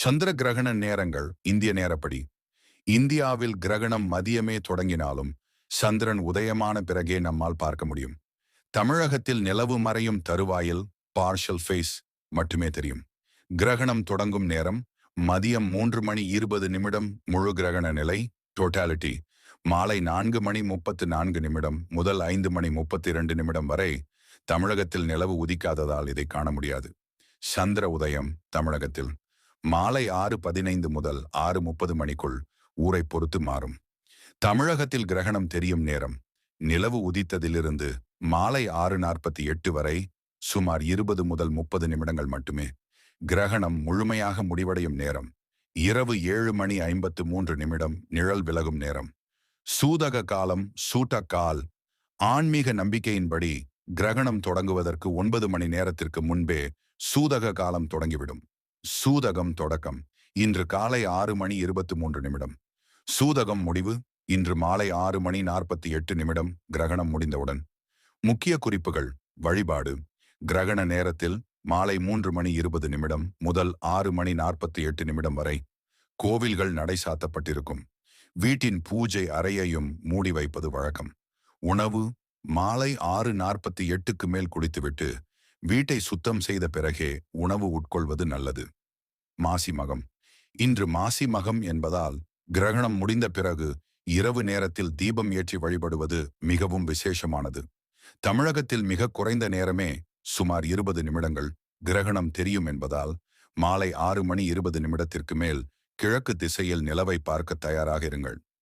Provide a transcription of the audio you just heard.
சந்திர கிரகண நேரங்கள் இந்திய நேரப்படி இந்தியாவில் கிரகணம் மதியமே தொடங்கினாலும் சந்திரன் உதயமான பிறகே நம்மால் பார்க்க முடியும். தமிழகத்தில் நிலவு மறையும் தருவாயில் பார்ஷல் ஃபேஸ் மட்டுமே தெரியும். கிரகணம் தொடங்கும் நேரம் மதியம் 3:20 முழு கிரகண நிலை டோட்டாலிட்டி. மாலை 4:34 முதல் 5:32 வரை தமிழகத்தில் நிலவு உதிக்காததால் இதை காண முடியாது. சந்திர உதயம் தமிழகத்தில் மாலை 6:15 முதல் 6:30 மணிக்குள் ஊரை பொறுத்து மாறும். தமிழகத்தில் கிரகணம் தெரியும் நேரம் நிலவு உதித்ததிலிருந்து மாலை 6:48 வரை சுமார் 20 முதல் 30 நிமிடங்கள் மட்டுமே. கிரகணம் முழுமையாக முடிவடையும் நேரம் இரவு 7:53 நிழல் விலகும் நேரம். சூதக காலம் சூட்டக்கால். ஆன்மீக நம்பிக்கையின்படி கிரகணம் தொடங்குவதற்கு 9 மணி நேரத்திற்கு முன்பே சூதக காலம் தொடங்கிவிடும். சூதகம் தொடக்கம் இன்று காலை 6:23. சூதகம் முடிவு இன்று மாலை 6:48 கிரகணம் முடிந்தவுடன். முக்கிய குறிப்புகள். வழிபாடு. கிரகண நேரத்தில் மாலை 3:20 முதல் 6:48 வரை கோவில்கள் நடை சாத்தப்பட்டிருக்கும். வீட்டின் பூஜை அறையையும் மூடி வைப்பது வழக்கம். உணவு மாலை 6:48க்கு மேல் குளித்துவிட்டு வீட்டை சுத்தம் செய்த பிறகே உணவு உட்கொள்வது நல்லது. மாசி மகம். இன்று மாசி மகம் என்பதால் கிரகணம் முடிந்த பிறகு இரவு நேரத்தில் தீபம் ஏற்றி வழிபடுவது மிகவும் விசேஷமானது. தமிழகத்தில் மிக குறைந்த நேரமே சுமார் 20 நிமிடங்கள் கிரகணம் தெரியும் என்பதால் மாலை 6:20 மேல் கிழக்கு திசையில் நிலவை பார்க்க தயாராக இருங்கள்.